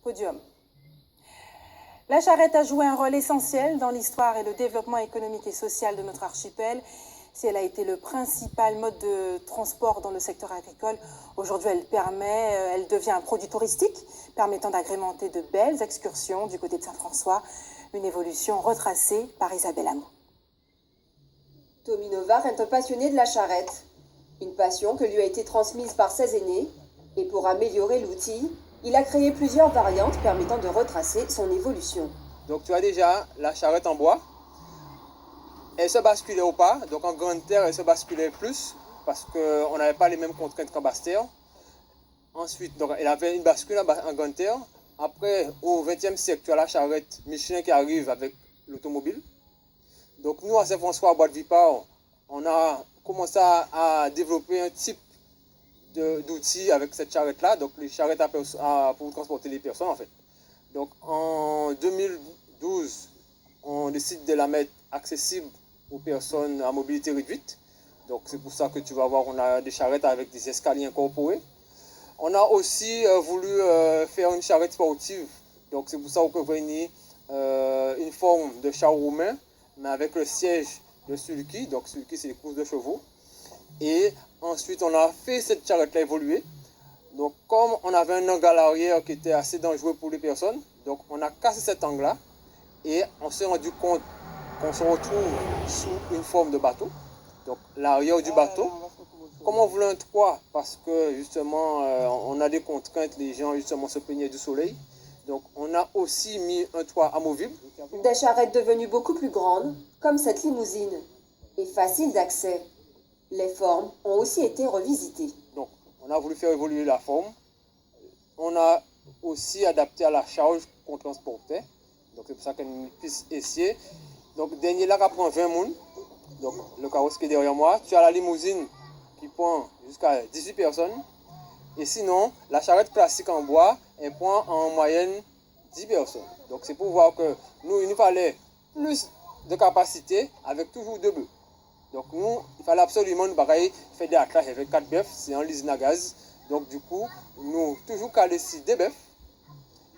podium. La charrette a joué un rôle essentiel dans l'histoire et le développement économique et social de notre archipel. Si elle a été le principal mode de transport dans le secteur agricole, aujourd'hui elle devient un produit touristique permettant d'agrémenter de belles excursions du côté de Saint-François. Une évolution retracée par Isabelle Amou. Tommy Novare est un passionné de la charrette, une passion que lui a été transmise par ses aînés, et pour améliorer l'outil, il a créé plusieurs variantes permettant de retracer son évolution. Donc tu as déjà la charrette en bois, elle se basculait ou pas, donc en grande terre elle se basculait plus, parce qu'on n'avait pas les mêmes contraintes qu'en basse terre. Ensuite, donc, elle avait une bascule en grande terre. Après, au XXe siècle, tu as la charrette Michelin qui arrive avec l'automobile. Donc nous, à Saint-François, à Bois-de-Vipar, on a commencé à développer un type d'outils avec cette charrette-là, donc les charrettes pour transporter les personnes en fait. Donc en 2012, on décide de la mettre accessible aux personnes à mobilité réduite. Donc c'est pour ça que tu vas voir, on a des charrettes avec des escaliers incorporés. On a aussi voulu faire une charrette sportive, donc c'est pour ça qu'on peut venir une forme de char roumain, mais avec le siège de sulky, donc sulky c'est les courses de chevaux. Et ensuite on a fait cette charrette-là évoluer. Donc comme on avait un angle à l'arrière qui était assez dangereux pour les personnes, donc on a cassé cet angle-là et on s'est rendu compte qu'on se retrouve sous une forme de bateau, donc l'arrière du bateau. Comme on voulait un 3, parce que justement on a des contraintes, les gens justement se plaignaient du soleil. Donc on a aussi mis un toit amovible. Des charrettes devenues beaucoup plus grandes, comme cette limousine, et faciles d'accès. Les formes ont aussi été revisitées. Donc on a voulu faire évoluer la forme. On a aussi adapté à la charge qu'on transportait. Donc c'est pour ça qu'elle puisse essayer. Donc dernier là, qui prend 20 personnes. Donc le carrosse qui est derrière moi. Tu as la limousine qui prend jusqu'à 18 personnes. Et sinon, la charrette classique en bois, elle prend en moyenne 10 personnes. Donc c'est pour voir que nous, il nous fallait plus de capacité avec toujours 2 bœufs. Donc nous, il fallait absolument nous faire des attelage avec 4 bœufs, c'est en usine à gaz. Donc du coup, nous toujours caler ici des bœufs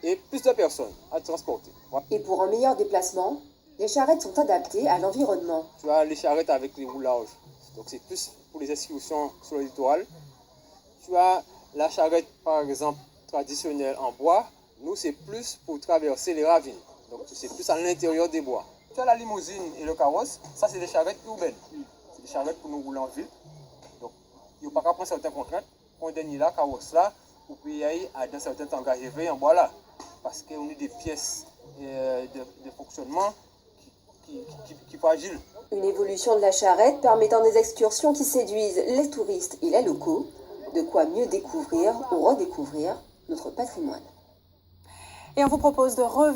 et plus de personnes à transporter. Voilà. Et pour un meilleur déplacement, les charrettes sont adaptées à l'environnement. Tu as les charrettes avec les roues larges. Donc c'est plus pour les excursions sur le littoral. Tu as la charrette par exemple traditionnelle en bois. Nous c'est plus pour traverser les ravines. Donc c'est plus à l'intérieur des bois. Tu as la limousine et le carrosse. Ça c'est des charrettes urbaines. C'est des charrettes pour nous rouler en ville. Donc il n'y a pas qu'à prendre certaines contraintes. Pour dernier là, carrosse là, pour y aller dans certains engagés en bois là. Parce qu'on a des pièces de fonctionnement qui fragile. Une évolution de la charrette permettant des excursions qui séduisent les touristes et les locaux, de quoi mieux découvrir ou redécouvrir notre patrimoine. Et on vous propose de revenir